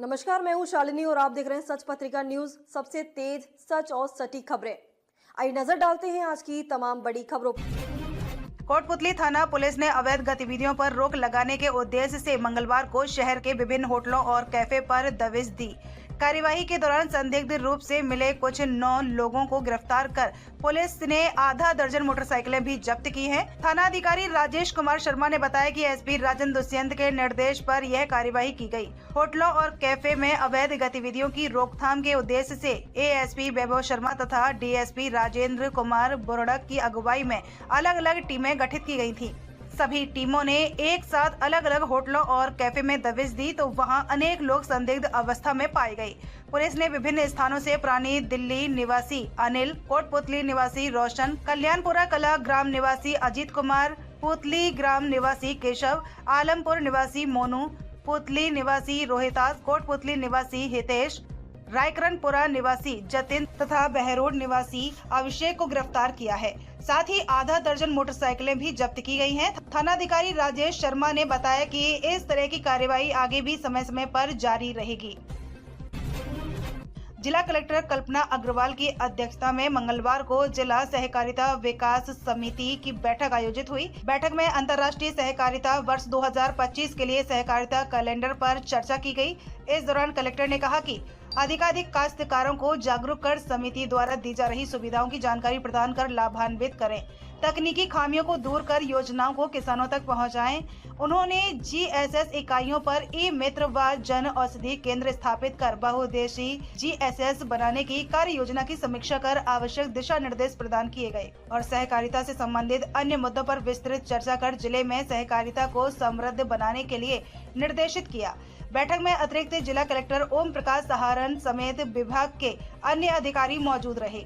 नमस्कार, मैं हूं शालिनी और आप देख रहे हैं सच पत्रिका न्यूज। सबसे तेज, सच और सटीक खबरें। आइए नजर डालते हैं आज की तमाम बड़ी खबरों पर। कोटपुतली थाना पुलिस ने अवैध गतिविधियों पर रोक लगाने के उद्देश्य से मंगलवार को शहर के विभिन्न होटलों और कैफे पर दबिश दी। कार्यवाही के दौरान संदिग्ध रूप से मिले कुछ 9 लोगों को गिरफ्तार कर पुलिस ने आधा दर्जन मोटरसाइकिलें भी जब्त की हैं। थाना अधिकारी राजेश कुमार शर्मा ने बताया कि एसपी राजन दुष्यंत के निर्देश पर यह कार्यवाही की गई। होटलों और कैफे में अवैध गतिविधियों की रोकथाम के उद्देश्य से एएसपी वैभव शर्मा तथा डीएसपी राजेंद्र कुमार बोरडक की अगुवाई में अलग अलग टीमें गठित की गई थी। सभी टीमों ने एक साथ अलग अलग होटलों और कैफे में दबिश दी तो वहां अनेक लोग संदिग्ध अवस्था में पाए गए। पुलिस ने विभिन्न स्थानों से पुरानी दिल्ली निवासी अनिल, कोटपुतली निवासी रोशन, कल्याणपुरा कला ग्राम निवासी अजीत कुमार, पुतली ग्राम निवासी केशव, आलमपुर निवासी मोनू, पुतली निवासी रोहितास, कोटपुतली निवासी हितेश, रायकरनपुरा निवासी जतिन तथा बहरोड निवासी अभिषेक को गिरफ्तार किया है। साथ ही आधा दर्जन मोटरसाइकिलें भी जब्त की गई हैं। थानाधिकारी राजेश शर्मा ने बताया कि इस तरह की कार्यवाही आगे भी समय समय पर जारी रहेगी। जिला कलेक्टर कल्पना अग्रवाल की अध्यक्षता में मंगलवार को जिला सहकारिता विकास समिति की बैठक आयोजित हुई। बैठक में अंतर्राष्ट्रीय सहकारिता वर्ष 2025 के लिए सहकारिता कैलेंडर पर चर्चा की गई। इस दौरान कलेक्टर ने कहा कि अधिकाधिक काश्तकारों को जागरूक कर समिति द्वारा दी जा रही सुविधाओं की जानकारी प्रदान कर लाभान्वित करें, तकनीकी खामियों को दूर कर योजनाओं को किसानों तक पहुंचाएं। उन्होंने जीएसएस इकाइयों पर ई मित्र व जन औषधि केंद्र स्थापित कर बहुउद्देशीय जीएसएस बनाने की कार्य योजना की समीक्षा कर आवश्यक दिशा निर्देश प्रदान किए गए और सहकारिता से संबंधित अन्य मुद्दों पर विस्तृत चर्चा कर जिले में सहकारिता को समृद्ध बनाने के लिए निर्देशित किया। बैठक में अतिरिक्त जिला कलेक्टर ओम प्रकाश सहारण समेत विभाग के अन्य अधिकारी मौजूद रहे।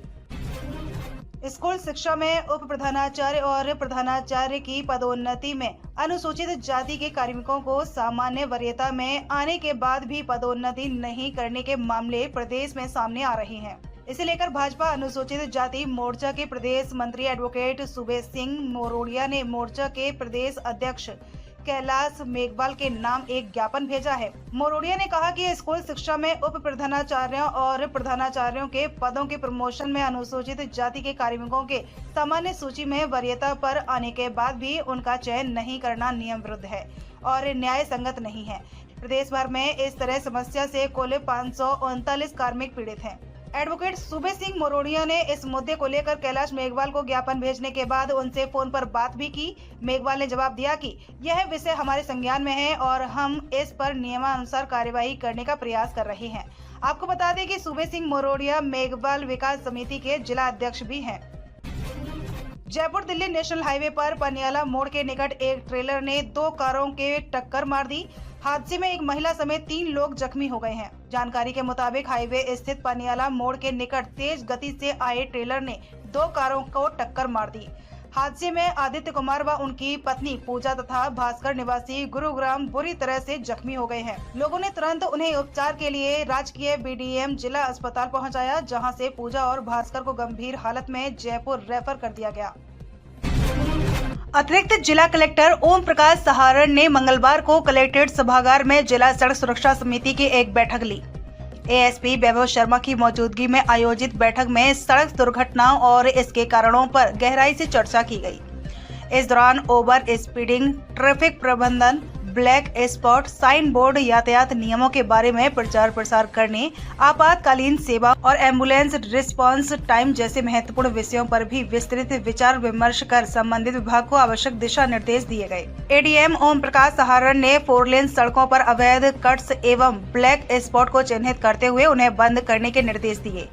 स्कूल शिक्षा में उप प्रधानाचार्य और प्रधानाचार्य की पदोन्नति में अनुसूचित जाति के कार्मिकों को सामान्य वरीयता में आने के बाद भी पदोन्नति नहीं करने के मामले प्रदेश में सामने आ रहे हैं। इसे लेकर भाजपा अनुसूचित जाति मोर्चा के प्रदेश मंत्री एडवोकेट सुबेश सिंह मोरोडिया ने मोर्चा के प्रदेश अध्यक्ष कैलाश मेघवाल के नाम एक ज्ञापन भेजा है। मोरोडिया ने कहा कि स्कूल शिक्षा में उप प्रधानाचार्यों और प्रधानाचार्यों के पदों के प्रमोशन में अनुसूचित जाति के कार्मिकों के सामान्य सूची में वरीयता पर आने के बाद भी उनका चयन नहीं करना नियम विरुद्ध है और न्याय संगत नहीं है। प्रदेश भर में इस तरह समस्या से कुल 539 कार्मिक पीड़ित हैं। एडवोकेट सुबेश सिंह मोरोडिया ने इस मुद्दे को लेकर कैलाश मेघवाल को ज्ञापन भेजने के बाद उनसे फोन पर बात भी की। मेघवाल ने जवाब दिया कि यह विषय हमारे संज्ञान में है और हम इस पर नियमानुसार कार्यवाही करने का प्रयास कर रहे हैं। आपको बता दें कि सुबेश सिंह मोरोडिया मेघवाल विकास समिति के जिला अध्यक्ष भी हैं। जयपुर दिल्ली नेशनल हाईवे पर पनियाला मोड़ के निकट एक ट्रेलर ने 2 कारों के टक्कर मार दी। हादसे में एक महिला समेत 3 लोग जख्मी हो गए हैं। जानकारी के मुताबिक हाईवे स्थित पनियाला मोड़ के निकट तेज गति से आए ट्रेलर ने 2 कारों को टक्कर मार दी। हादसे में आदित्य कुमार व उनकी पत्नी पूजा तथा भास्कर निवासी गुरुग्राम बुरी तरह से जख्मी हो गए हैं। लोगों ने तुरंत उन्हें उपचार के लिए राजकीय बीडीएम जिला अस्पताल पहुंचाया, जहां से पूजा और भास्कर को गंभीर हालत में जयपुर रेफर कर दिया गया। अतिरिक्त जिला कलेक्टर ओम प्रकाश सहारण ने मंगलवार को कलेक्ट्रेट सभागार में जिला सड़क सुरक्षा समिति की एक बैठक ली। एएसपी वैभव शर्मा की मौजूदगी में आयोजित बैठक में सड़क दुर्घटनाओं और इसके कारणों पर गहराई से चर्चा की गई। इस दौरान ओवर स्पीडिंग, ट्रैफिक प्रबंधन, ब्लैक स्पॉट, साइन बोर्ड, यातायात नियमों के बारे में प्रचार प्रसार करने, आपातकालीन सेवा और एम्बुलेंस रिस्पांस टाइम जैसे महत्वपूर्ण विषयों पर भी विस्तृत विचार विमर्श कर संबंधित विभाग को आवश्यक दिशा निर्देश दिए गए। एडीएम ओम प्रकाश सहारण ने 4 लेन सड़कों पर अवैध कट्स एवं ब्लैक स्पॉट को चिन्हित करते हुए उन्हें बंद करने के निर्देश दिए।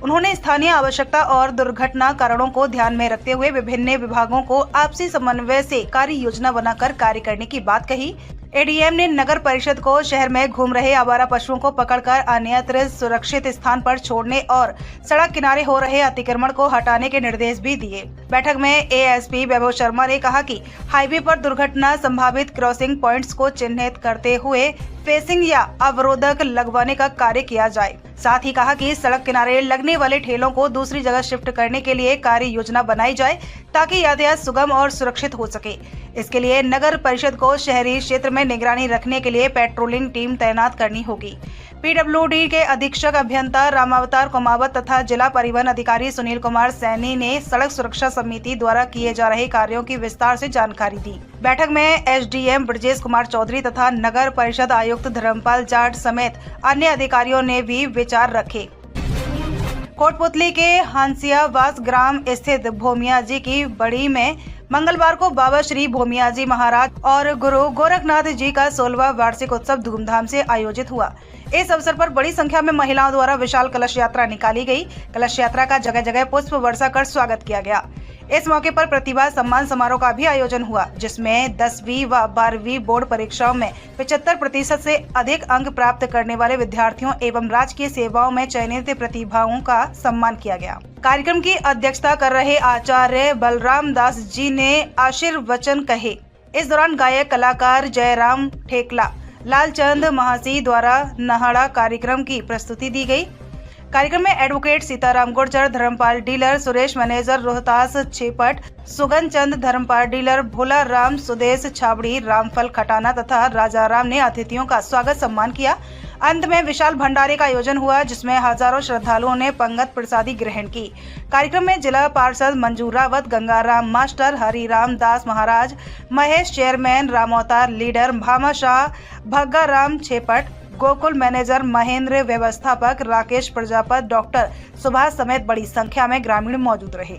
उन्होंने स्थानीय आवश्यकता और दुर्घटना कारणों को ध्यान में रखते हुए विभिन्न विभागों को आपसी समन्वय से कार्य योजना बनाकर कार्य करने की बात कही। एडीएम ने नगर परिषद को शहर में घूम रहे आवारा पशुओं को पकड़कर अन्यत्र सुरक्षित स्थान पर छोड़ने और सड़क किनारे हो रहे अतिक्रमण को हटाने के निर्देश भी दिए। बैठक में एएसपी वैभव शर्मा ने कहा कि हाईवे पर दुर्घटना संभावित क्रॉसिंग पॉइंट्स को चिन्हित करते हुए फेसिंग या अवरोधक लगवाने का कार्य किया जाए। साथ ही कहा कि सड़क किनारे लगने वाले ठेलों को दूसरी जगह शिफ्ट करने के लिए कार्य योजना बनाई जाए ताकि यातायात सुगम और सुरक्षित हो सके। इसके लिए नगर परिषद को शहरी क्षेत्र में निगरानी रखने के लिए पेट्रोलिंग टीम तैनात करनी होगी। पीडब्ल्यूडी के अधीक्षक अभियंता रामावतार कुमावत तथा जिला परिवहन अधिकारी सुनील कुमार सैनी ने सड़क सुरक्षा समिति द्वारा किए जा रहे कार्यों की विस्तार से जानकारी दी। बैठक में एसडीएम ब्रजेश कुमार चौधरी तथा नगर परिषद आयुक्त धर्मपाल जाट समेत अन्य अधिकारियों ने भी विचार रखे। कोटपुतली के हंसियावास ग्राम स्थित भोमियाजी की बड़ी में मंगलवार को बाबा श्री भोमियाजी महाराज और गुरु गोरखनाथ जी का 16वां वार्षिक उत्सव धूमधाम से आयोजित हुआ। इस अवसर पर बड़ी संख्या में महिलाओं द्वारा विशाल कलश यात्रा निकाली गई। कलश यात्रा का जगह जगह पुष्प वर्षा कर स्वागत किया गया। इस मौके पर प्रतिभा सम्मान समारोह का भी आयोजन हुआ, जिसमें 10वीं व 12वीं बोर्ड परीक्षाओं में 75% से अधिक अंक प्राप्त करने वाले विद्यार्थियों एवं राजकीय सेवाओं में चयनित प्रतिभाओं का सम्मान किया गया। कार्यक्रम की अध्यक्षता कर रहे आचार्य बलराम दास जी ने आशीर्वचन कहे। इस दौरान गायक कलाकार जयराम ठेकला, लालचंद महासी द्वारा नहाड़ा कार्यक्रम की प्रस्तुति दी गई। कार्यक्रम में advocate Sitaram Gurjar, Dharampal dealer, Suresh manager Rohtas Chhepat, Sugan Chand Dharampal dealer, Bhola Ram Sudesh Chhabri, Ramphal Khatana तथा राजा राम ने अतिथियों का स्वागत सम्मान किया। अंत में विशाल भंडारे का आयोजन हुआ, जिसमें हजारों श्रद्धालुओं ने पंगत प्रसादी ग्रहण की। कार्यक्रम में जिला पार्षद मंजू रावत, गंगाराम मास्टर, हरिराम दास महाराज, Mahesh chairman, Ramotar leader, Bhama Shah, Bhagga Ram छेपट, Gokul manager Mahendra, व्यवस्थापक राकेश प्रजापत, डॉक्टर सुभाष समेत बड़ी संख्या में ग्रामीण मौजूद रहे।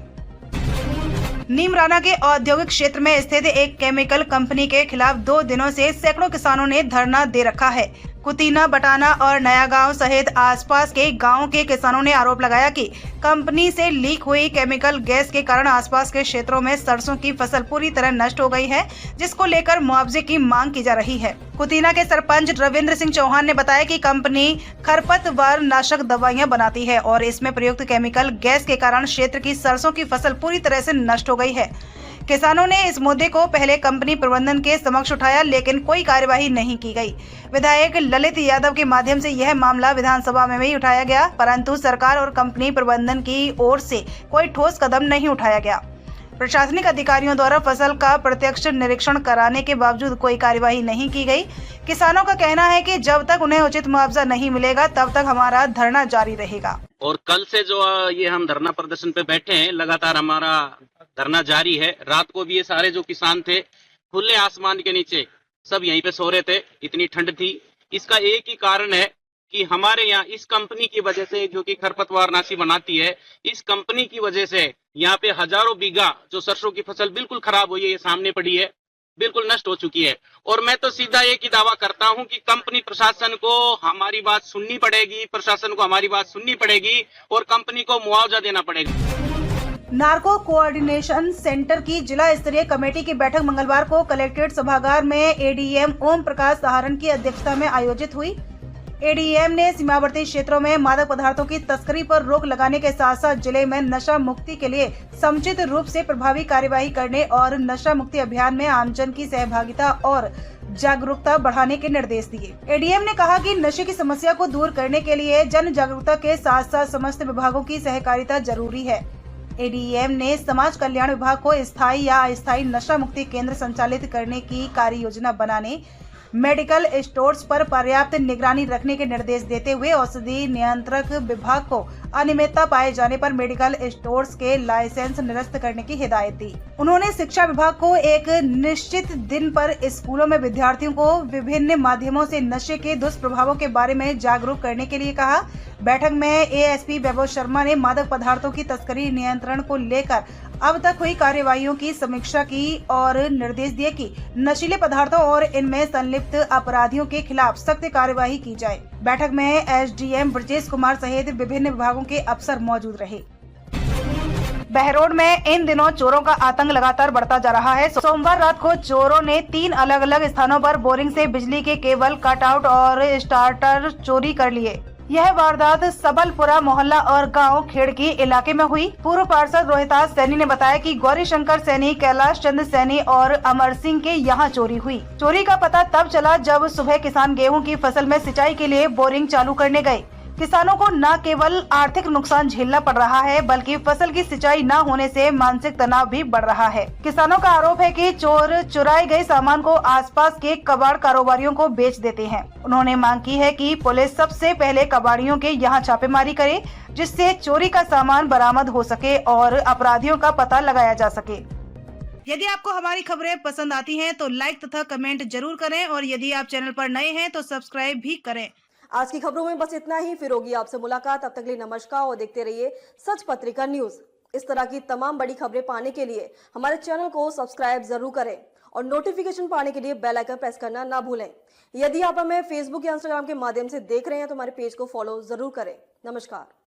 नीमराना के औद्योगिक क्षेत्र में स्थित एक केमिकल कंपनी के खिलाफ 2 दिनों से सैकड़ों किसानों ने धरना दे रखा है। कुतीना, बटाना और नया गांव सहित आसपास के गांवों के किसानों ने आरोप लगाया कि कंपनी से लीक हुई केमिकल गैस के कारण आसपास के क्षेत्रों में सरसों की फसल पूरी तरह नष्ट हो गई है, जिसको लेकर मुआवजे की मांग की जा रही है। कुतीना के सरपंच रविंद्र सिंह चौहान ने बताया कि कंपनी खरपतवार नाशक दवाइयां बनाती है और इसमें प्रयुक्त केमिकल गैस के कारण क्षेत्र की सरसों की फसल पूरी तरह से नष्ट हो गई है। किसानों ने इस मुद्दे को पहले कंपनी प्रबंधन के समक्ष उठाया, लेकिन कोई कार्यवाही नहीं की गई। विधायक ललित यादव के माध्यम से यह मामला विधानसभा में भी उठाया गया, परंतु सरकार और कंपनी प्रबंधन की ओर से कोई ठोस कदम नहीं उठाया गया। प्रशासनिक अधिकारियों द्वारा फसल का प्रत्यक्ष निरीक्षण कराने के बावजूद कोई कार्यवाही नहीं की गई। किसानों का कहना है कि जब तक उन्हें उचित मुआवजा नहीं मिलेगा, तब तक हमारा धरना जारी रहेगा। और कल से जो ये हम धरना प्रदर्शन पे बैठे हैं, लगातार हमारा धरना जारी है। रात को भी ये सारे जो किसान थे खुले आसमान के नीचे सब यहीं पे सो रहे थे, इतनी ठंड थी। इसका एक ही कारण है कि हमारे यहाँ इस कंपनी की वजह से, जो कि खरपतवार नाशी बनाती है, इस कंपनी की वजह से यहाँ पे हजारों बीघा जो सरसों की फसल बिल्कुल खराब हुई है, ये सामने पड़ी है, बिल्कुल नष्ट हो चुकी है। और मैं तो सीधा एक ही दावा करता हूँ कि कंपनी प्रशासन को हमारी बात सुननी पड़ेगी, प्रशासन को हमारी बात सुननी पड़ेगी और कंपनी को मुआवजा देना पड़ेगा। नार्को कोऑर्डिनेशन सेंटर की जिला स्तरीय कमेटी की बैठक मंगलवार को कलेक्ट्रेट सभागार में एडीएम ओम प्रकाश सहारण की अध्यक्षता में आयोजित हुई। एडीएम ने सीमावर्ती क्षेत्रों में मादक पदार्थों की तस्करी पर रोक लगाने के साथ साथ जिले में नशा मुक्ति के लिए समुचित रूप से प्रभावी कार्यवाही करने और नशा मुक्ति अभियान में आमजन की सहभागिता और जागरूकता बढ़ाने के निर्देश दिए। एडीएम ने कहा कि नशे की समस्या को दूर करने के लिए जन जागरूकता के साथ साथ समस्त विभागों की सहकारिता जरूरी है। एडीएम ने समाज कल्याण विभाग को स्थायी या अस्थायी नशा मुक्ति केंद्र संचालित करने की कार्य योजना बनाने, मेडिकल स्टोर्स पर पर्याप्त निगरानी रखने के निर्देश देते हुए औषधि नियंत्रक विभाग को अनियमितता पाए जाने पर मेडिकल स्टोर्स के लाइसेंस निरस्त करने की हिदायत दी। उन्होंने शिक्षा विभाग को एक निश्चित दिन पर स्कूलों में विद्यार्थियों को विभिन्न माध्यमों से नशे के दुष्प्रभावों के बारे में जागरूक करने के लिए कहा। बैठक में एएसपी वैभव शर्मा ने मादक पदार्थों की तस्करी नियंत्रण को लेकर अब तक हुई कार्यवाहियों की समीक्षा की और निर्देश दिए कि नशीले पदार्थों और इनमें संलिप्त अपराधियों के खिलाफ सख्त कार्यवाही की जाए। बैठक में एसडीएम ब्रजेश कुमार सहित विभिन्न विभागों के अफसर मौजूद रहे। बहरोड में इन दिनों चोरों का आतंक लगातार बढ़ता जा रहा है। सोमवार रात को चोरों ने 3 अलग अलग स्थानों पर बोरिंग से बिजली के केबल, कटआउट और स्टार्टर चोरी कर लिए। यह वारदात सबलपुरा मोहल्ला और गांव खेड़की इलाके में हुई। पूर्व पार्षद रोहितास सैनी ने बताया कि गौरी शंकर सैनी, कैलाश चंद्र सैनी और अमर सिंह के यहां चोरी हुई। चोरी का पता तब चला जब सुबह किसान गेहूं की फसल में सिंचाई के लिए बोरिंग चालू करने गए। किसानों को न केवल आर्थिक नुकसान झेलना पड़ रहा है बल्कि फसल की सिंचाई न होने से मानसिक तनाव भी बढ़ रहा है। किसानों का आरोप है कि चोर चुराए गए सामान को आसपास के कबाड़ कारोबारियों को बेच देते हैं। उन्होंने मांग की है कि पुलिस सबसे पहले कबाड़ियों के यहाँ छापेमारी करे, जिससे चोरी का सामान बरामद हो सके और अपराधियों का पता लगाया जा सके। यदि आपको हमारी खबरें पसंद आती हैं तो लाइक तथा कमेंट जरूर करें और यदि आप चैनल पर नए हैं तो सब्सक्राइब भी करें। आज की खबरों में बस इतना ही। फिर होगी आपसे मुलाकात, तब तक के लिए नमस्कार और देखते रहिए सच पत्रिका न्यूज। इस तरह की तमाम बड़ी खबरें पाने के लिए हमारे चैनल को सब्सक्राइब जरूर करें और नोटिफिकेशन पाने के लिए बेल आइकन प्रेस करना ना भूलें। यदि आप हमें फेसबुक या इंस्टाग्राम के माध्यम से देख रहे हैं तो हमारे पेज को फॉलो जरूर करें। नमस्कार।